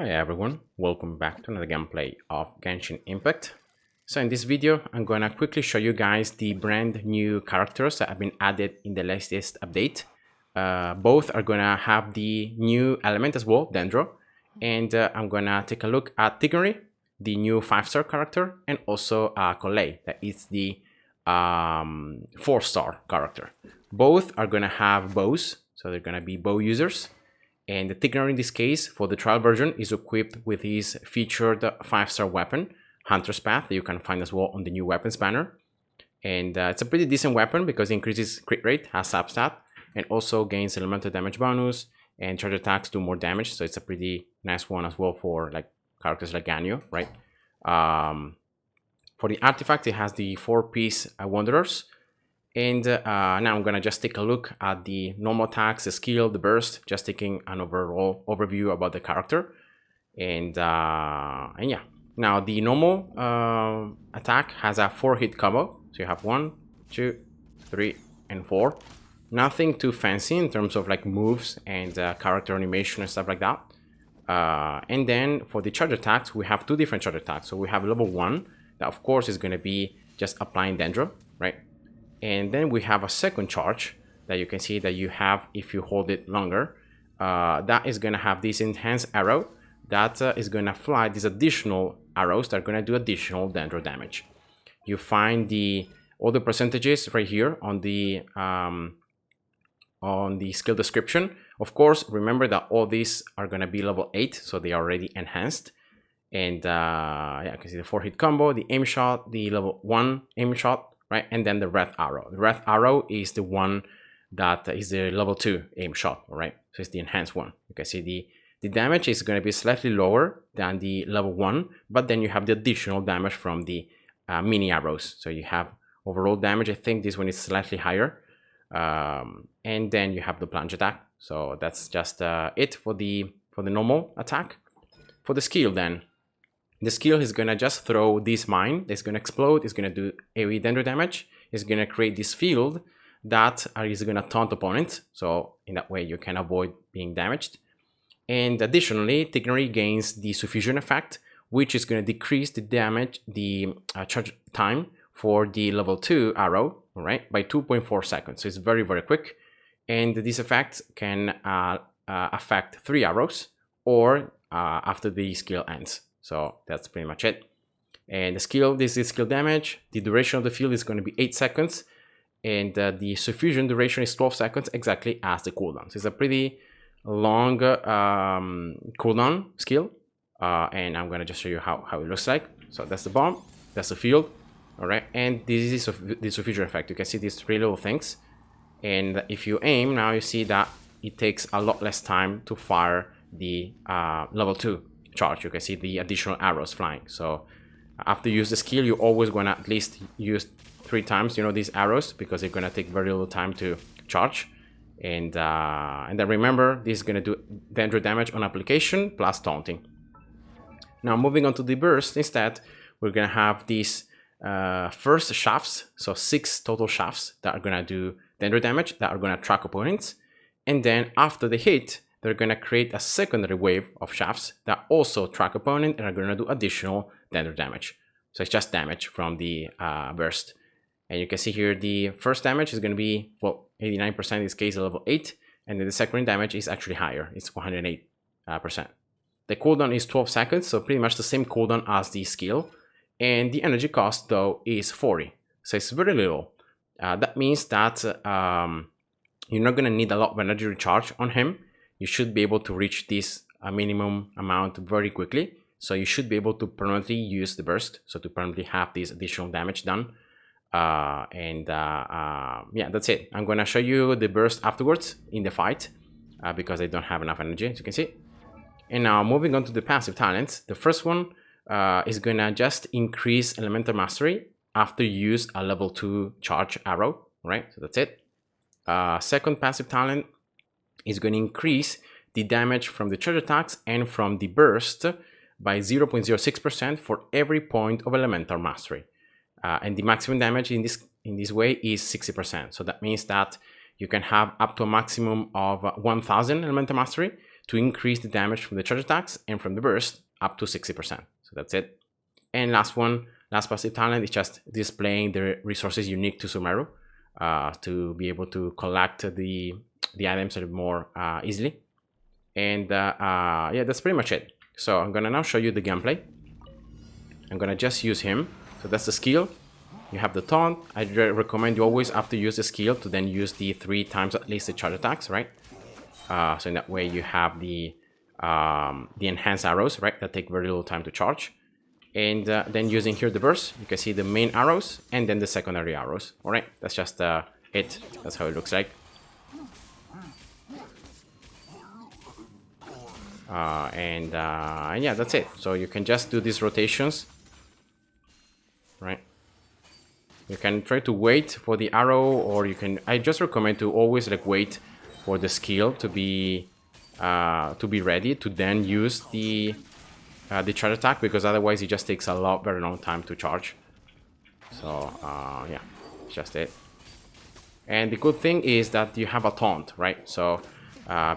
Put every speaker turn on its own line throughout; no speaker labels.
Hi everyone, welcome back to another gameplay of Genshin Impact. So in this video, I'm gonna quickly show you guys the brand new characters that have been added in the latest update. Both are gonna have the new element as well, Dendro, and I'm gonna take a look at Tighnari, the new 5-star character, and also Collei, that is the 4-star character. Both are gonna have bows, so they're gonna be bow users. And the Tighnari in this case, for the trial version, is equipped with his featured 5-star weapon, Hunter's Path, that you can find as well on the new weapons banner. And it's a pretty decent weapon because it increases crit rate, has substat, and also gains elemental damage bonus, and charge attacks do more damage. So it's a pretty nice one as well for like characters like Ganyu, right? For the artifact, it has the 4-piece Wanderers. And now I'm gonna just take a look at the normal attacks, the skill, the burst, just taking an overall overview about the character. And yeah, now the normal attack has a 4-hit combo. So you have 1, 2, 3, and 4. Nothing too fancy in terms of like moves and character animation and stuff like that. And then for the charge attacks, we have 2 different charge attacks. So we have level 1, that of course is gonna be just applying Dendro, right? And then we have a second charge that you can see that you have if you hold it longer. That is going to have this enhanced arrow that is going to fly these additional arrows that are going to do additional Dendro damage. You find all the percentages right here on the skill description. Of course, remember that all these are going to be level 8, so they are already enhanced. And yeah, you can see the 4-hit combo, the aim shot, the level 1 aim shot, right? And then the red arrow. The red arrow is the one that is the level 2 aim shot, right? So it's the enhanced one. You can see the damage is going to be slightly lower than the level 1, but then you have the additional damage from the mini arrows. So you have overall damage. I think this one is slightly higher. And then you have the plunge attack. So that's just it for the normal attack. For the skill then, the skill is gonna just throw this mine, it's gonna explode, it's gonna do AoE Dendro damage, it's gonna create this field that is gonna taunt opponents, so in that way you can avoid being damaged. And additionally, Tighnari gains the suffusion effect, which is gonna decrease the damage, the charge time for the level 2 arrow, right, by 2.4 seconds. So it's very, very quick. And this effect can affect 3 arrows or after the skill ends. So that's pretty much it. And the skill, this is skill damage. The duration of the field is going to be 8 seconds. And the suffusion duration is 12 seconds, exactly as the cooldown. So it's a pretty long cooldown skill. And I'm going to just show you how it looks like. So that's the bomb, that's the field. All right, and this is the suffusion effect. You can see these 3 little things. And if you aim, now you see that it takes a lot less time to fire the level 2 charge. You can see the additional arrows flying. So after you use the skill, you're always going to at least use 3 times, you know, these arrows, because they're going to take very little time to charge. And then remember, this is going to do Dendro damage on application plus taunting. Now moving on to the burst, instead, we're going to have these first shafts, so 6 total shafts that are going to do Dendro damage, that are going to track opponents. And then after the hit, they're going to create a secondary wave of shafts that also track opponent and are going to do additional Dendro damage. So it's just damage from the burst. And you can see here the first damage is going to be, well, 89% in this case, level 8. And then the second damage is actually higher. It's 108%. The cooldown is 12 seconds, so pretty much the same cooldown as the skill. And the energy cost, though, is 40. So it's very little. That means that you're not going to need a lot of energy recharge on him. You should be able to reach this minimum amount very quickly. So you should be able to permanently use the burst, so to permanently have this additional damage done. Yeah, that's it. I'm going to show you the burst afterwards in the fight because I don't have enough energy, as you can see. And now moving on to the passive talents. The first one is going to just increase elemental mastery after you use a level 2 charge arrow, right? So that's it. Second passive talent is going to increase the damage from the charge attacks and from the burst by 0.06% for every point of elemental mastery. And the maximum damage in this way is 60%. So that means that you can have up to a maximum of 1000 elemental mastery to increase the damage from the charge attacks and from the burst up to 60%. So that's it. And last passive talent is just displaying the resources unique to Sumeru to be able to collect the items a little more easily. And yeah, that's pretty much it. So I'm gonna now show you the gameplay. I'm gonna just use him. So that's the skill. You have the taunt. I recommend you always, after you use the skill, to then use the 3 times at least the charge attacks, right? So in that way you have the enhanced arrows, right, that take very little time to charge. And then using here the burst, you can see the main arrows and then the secondary arrows. All right, that's just it. That's how it looks like. And yeah, that's it. So you can just do these rotations, right? You can try to wait for the arrow, or you can, I just recommend to always like wait for the skill to be ready to then use the charge attack, because otherwise it just takes a very long time to charge. So yeah, just it. And the good thing is that you have a taunt, right? So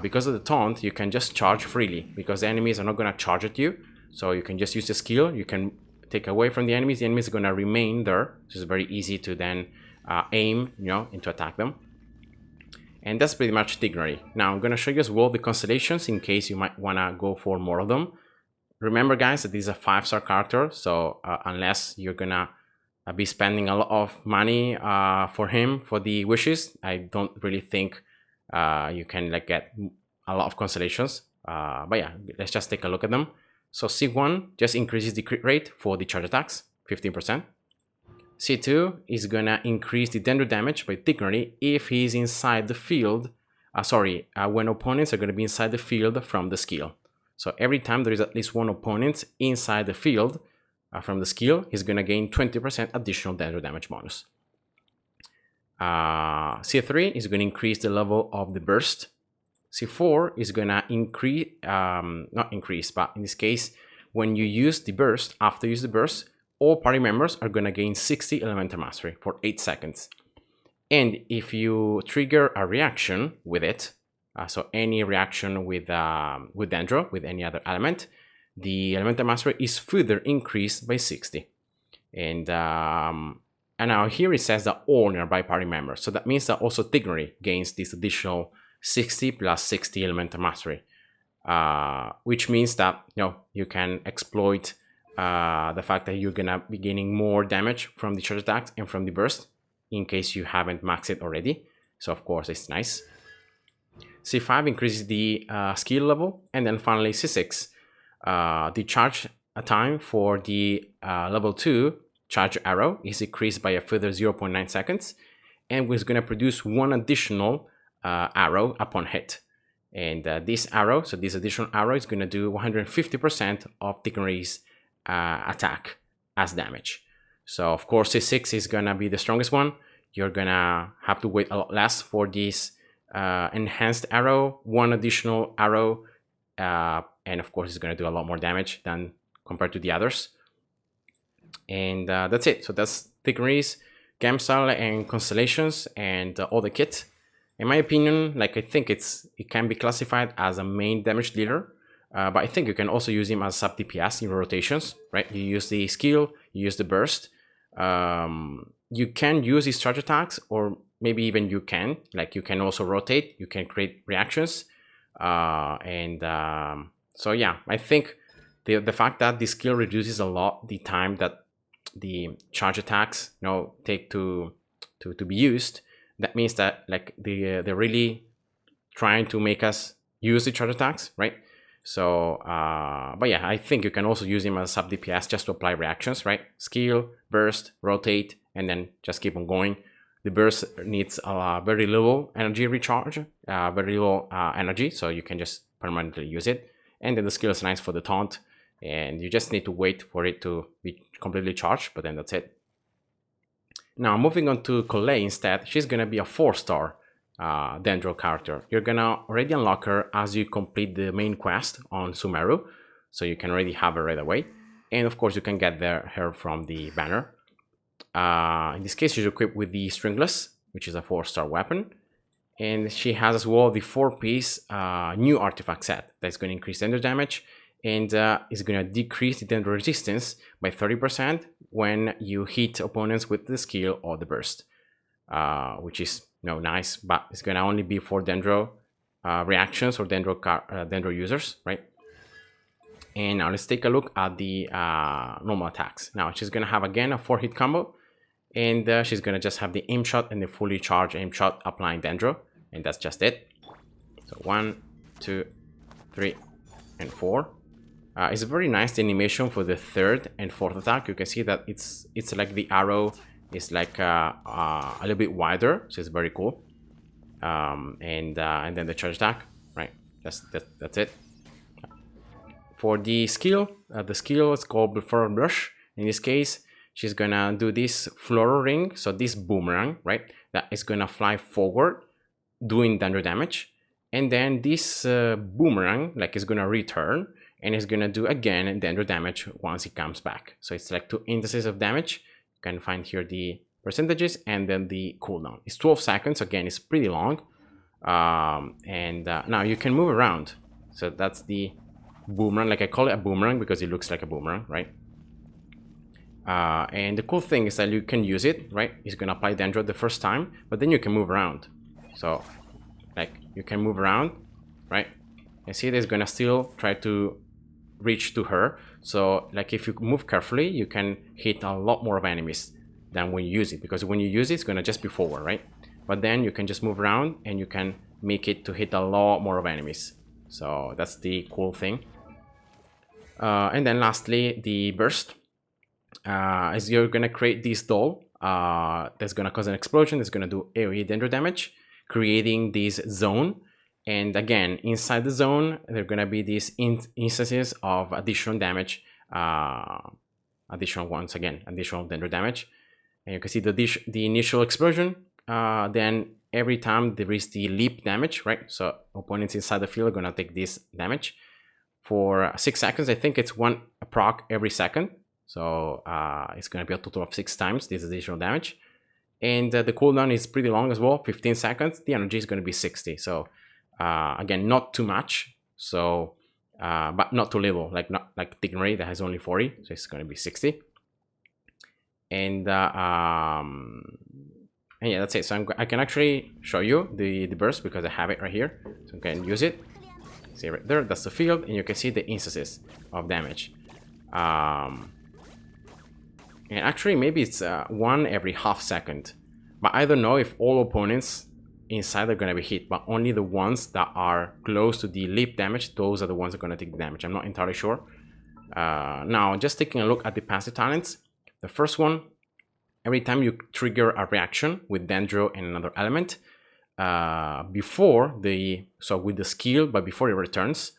because of the taunt, you can just charge freely, because the enemies are not going to charge at you. So you can just use the skill. You can take away from the enemies. The enemies are going to remain there, which is very easy to then aim, and to attack them. And that's pretty much Tighnari. Now I'm going to show you as well the constellations in case you might want to go for more of them. Remember guys that this is a 5-star character, so unless you're going to be spending a lot of money for him for the wishes, I don't really think you can like get a lot of constellations. But yeah, let's just take a look at them. So C1 just increases the crit rate for the charge attacks, 15%. C2 is gonna increase the dendro damage by Tighnari if he's inside the field. When opponents are gonna be inside the field from the skill. So every time there is at least one opponent inside the field from the skill, he's gonna gain 20% additional dendro damage bonus. C3 is gonna increase the level of the burst. C4 is gonna increase, not increase, but in this case, when you use the burst, after you use the burst, all party members are gonna gain 60 elemental mastery for 8 seconds. And if you trigger a reaction with it, so any reaction with Dendro, with any other element, the elemental mastery is further increased by 60. And now here it says that all nearby party members. So that means that also Tighnari gains this additional 60 plus 60 elemental mastery, which means that you can exploit the fact that you're gonna be gaining more damage from the charge attacks and from the burst in case you haven't maxed it already. So of course it's nice. C5 increases the skill level, and then finally C6, the charge time for the level 2 charge arrow is increased by a further 0.9 seconds, and we're going to produce one additional arrow upon hit. And this additional arrow is going to do 150% of Tighnari's attack as damage. So of course C6 is going to be the strongest one. You're going to have to wait a lot less for this enhanced arrow, one additional arrow, and of course it's going to do a lot more damage than compared to the others. And that's it. So that's Tighnari's game style and constellations and all the kit. In my opinion, like I think it can be classified as a main damage dealer, but I think you can also use him as sub DPS in rotations, right? You use the skill, you use the burst. You can use his charge attacks, or maybe even you can also rotate, you can create reactions. So yeah, I think the fact that the skill reduces a lot the time that the charge attacks take to be used, that means that like they're really trying to make us use the charge attacks, right? So but yeah, I think you can also use him as sub DPS just to apply reactions, right? Skill, burst, rotate, and then just keep on going. The burst needs a very little energy recharge, very little energy, so you can just permanently use it. And then the skill is nice for the taunt, and you just need to wait for it to be completely charged, but then that's it. Now moving on to Collei instead, she's gonna be a 4-star Dendro character. You're gonna already unlock her as you complete the main quest on Sumeru, so you can already have her right away. And of course you can get her from the banner. In this case she's equipped with the Stringless, which is a 4-star weapon. And she has as well the 4-piece new artifact set that's going to increase Dendro damage and is going to decrease the Dendro resistance by 30% when you hit opponents with the skill or the burst, which is nice, but it's going to only be for Dendro reactions or Dendro users, right? And now let's take a look at the normal attacks. Now she's going to have again a 4-hit combo, and she's going to just have the aim shot and the fully charged aim shot applying Dendro, and that's just it. So 1, 2, 3, and 4. It's a very nice animation for the 3rd and 4th attack. You can see that it's like the arrow is like a little bit wider, so it's very cool. And then the charge attack, right? That's it. For the skill is called Floral Brush. In this case, she's gonna do this floral ring, so this boomerang, right? That is gonna fly forward, doing Dendro damage, and then this boomerang is gonna return and it's gonna do again Dendro damage once it comes back. So it's like 2 instances of damage. You can find here the percentages and then the cooldown. It's 12 seconds. Again, it's pretty long. Now you can move around. So that's the boomerang. Like I call it a boomerang because it looks like a boomerang, right? And the cool thing is that you can use it, right? It's gonna apply Dendro the first time, but then you can move around. So like you can move around, right? And see, it's gonna still try to reach to her. So like if you move carefully, you can hit a lot more of enemies than when you use it, because when you use it, it's gonna just be forward, right? But then you can just move around and you can make it to hit a lot more of enemies. So that's the cool thing. And then lastly, the burst. As you're gonna create this doll that's gonna cause an explosion, that's gonna do AoE Dendro damage, creating this zone. And again, inside the zone, there are gonna be these instances of additional damage, additional Dendro damage. And you can see the initial explosion. Then every time there is the leap damage, right? So opponents inside the field are gonna take this damage for 6 seconds. I think it's 1 proc every second. So it's going to be a total of 6 times this additional damage. And the cooldown is pretty long as well, 15 seconds. The energy is going to be 60. So again, not too much. So, but not too little, like Tighnari that has only 40. So it's going to be 60. And yeah, that's it. So I can actually show you the burst because I have it right here. So you can use it. See right there, that's the field. And you can see the instances of damage. And actually, maybe it's 1 every half second. But I don't know if all opponents inside are going to be hit, but only the ones that are close to the leap damage, those are the ones that are going to take the damage. I'm not entirely sure. Now, just taking a look at the passive talents. The first one, every time you trigger a reaction with Dendro and another element, with the skill, but before it returns,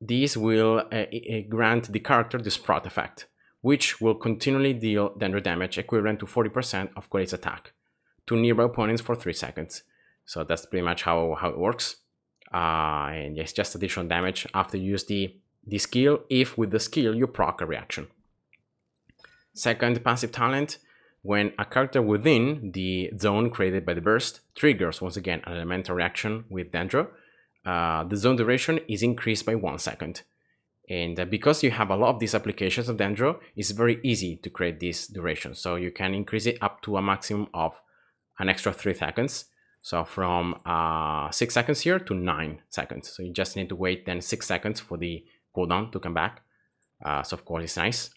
these will grant the character this Sprout effect, which will continually deal Dendro damage equivalent to 40% of Collei's attack to nearby opponents for 3 seconds. So that's pretty much how it works. And yes, just additional damage after you use the skill, if with the skill you proc a reaction. Second passive talent, when a character within the zone created by the burst triggers, once again, an elemental reaction with Dendro, the zone duration is increased by 1 second. And because you have a lot of these applications of Dendro, it's very easy to create this duration. So you can increase it up to a maximum of an extra 3 seconds. So from 6 seconds here to 9 seconds. So you just need to wait then 6 seconds for the cooldown to come back. So of course it's nice.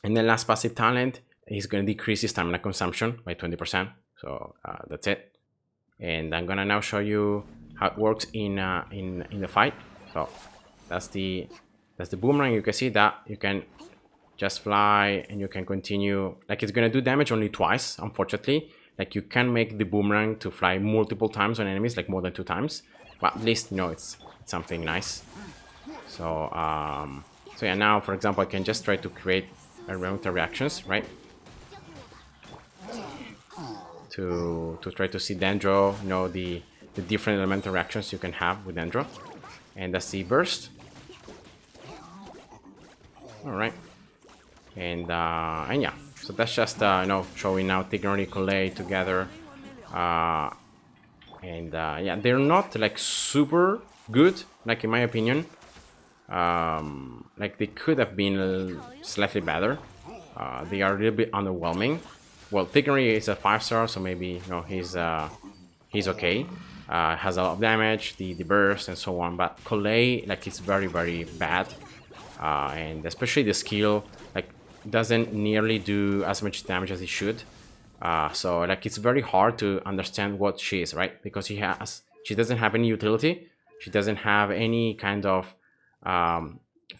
And then last passive talent is going to decrease his stamina consumption by 20%. So that's it. And I'm gonna now show you how it works in the fight. So that's the boomerang. You can see that you can just fly and you can continue. Like, it's gonna do damage only twice, unfortunately. Like, you can make the boomerang to fly multiple times on enemies, like more than 2 times. But at least, you know, it's something nice. So so yeah, now for example, I can just try to create elemental reactions, right? To try to see Dendro, you know, the different elemental reactions you can have with Dendro. And that's the burst. Alright. And yeah, so that's just you know, showing now Tighnari, Collei together. And yeah, they're not like super good, like in my opinion. Like they could have been slightly better. They are a little bit underwhelming. Well, Tighnari is a 5-star, so maybe, you know, he's okay. Has a lot of damage, the burst and so on. But Collei, like, it's very, very bad. And especially the skill, like, doesn't nearly do as much damage as it should. So like it's very hard to understand what she is, right? Because she doesn't have any utility. She doesn't have any kind of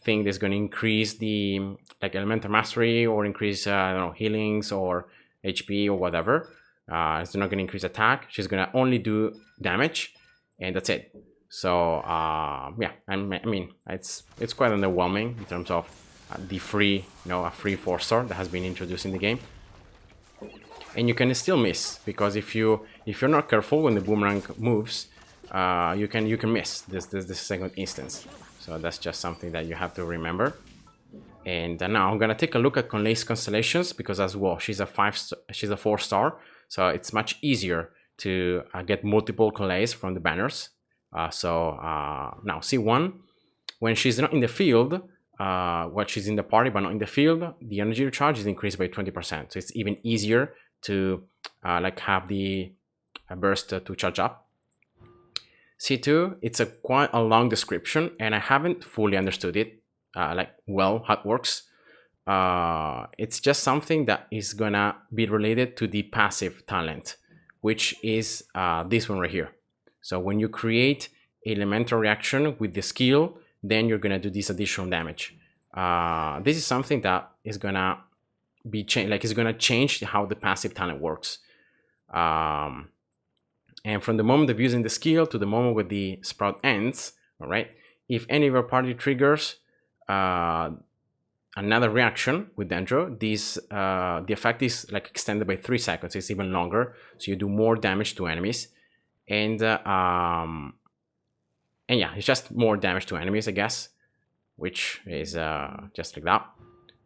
thing that's going to increase the like elemental mastery or increase I don't know, healings or HP or whatever. It's not going to increase attack. She's going to only do damage, and that's it. So yeah, I mean it's quite underwhelming in terms of the free, you know, a free 4-star that has been introduced in the game. And you can still miss, because if you're not careful when the boomerang moves, you can miss this second instance. So that's just something that you have to remember. And now I'm gonna take a look at Collei's Constellations, because as well she's a 4-star, so it's much easier to get multiple Colleis from the banners. So now C1, when she's not in the field, she's in the party but not in the field, the energy recharge is increased by 20%. So it's even easier to like have the burst to charge up. C2, it's quite a long description, and I haven't fully understood it like well how it works. It's just something that is gonna be related to the passive talent, which is this one right here. So when you create elemental reaction with the skill, then you're gonna do this additional damage. This is something that is gonna be changed, like it's gonna change how the passive talent works. And from the moment of using the skill to the moment where the sprout ends, all right, if any of your party triggers another reaction with Dendro, this the effect is like extended by 3 seconds. It's even longer, so you do more damage to enemies, and yeah, it's just more damage to enemies, I guess, which is just like that.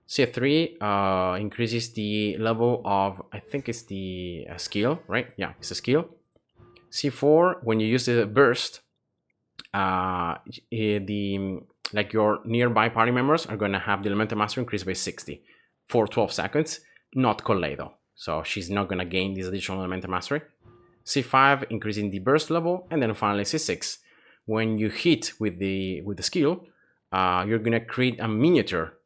C3 increases the level of, I think it's the skill, right? Yeah, it's a skill. C4, when you use the burst, like your nearby party members are going to have the elemental mastery increased by 60 for 12 seconds. Not Collei though, so she's not going to gain this additional elemental mastery. C5 increasing the burst level, and then finally C6, when you hit with the skill, you're going to create a miniature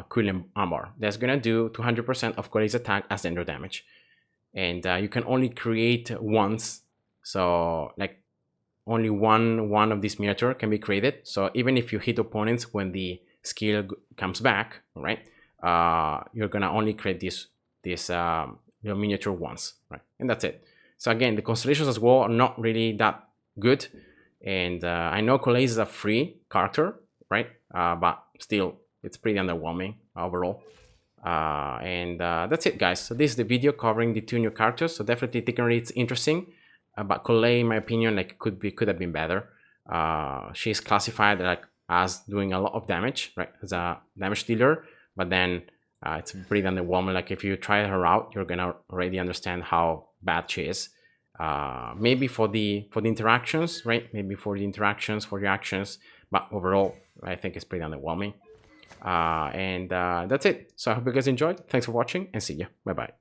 Cooling Armor that's going to do 200% of Collei's attack as Dendro damage, and you can only create once. So like only one of these miniature can be created. So even if you hit opponents when the skill comes back, right, you're gonna only create this miniature once, right, and that's it. So again, the Constellations as well are not really that good, and I know Collei is a free character, right, but still it's pretty underwhelming overall. And that's it, guys. So this is the video covering the 2 new characters. So definitely Tighnari, it's interesting. But Collei, in my opinion, like could have been better. She's classified like as doing a lot of damage, right, as a damage dealer, but then it's pretty underwhelming. Like if you try her out, you're gonna already understand how bad she is. Maybe for the interactions, right? Maybe for the interactions, for reactions, but overall, I think it's pretty underwhelming. And that's it. So I hope you guys enjoyed. Thanks for watching, and see you. Bye bye.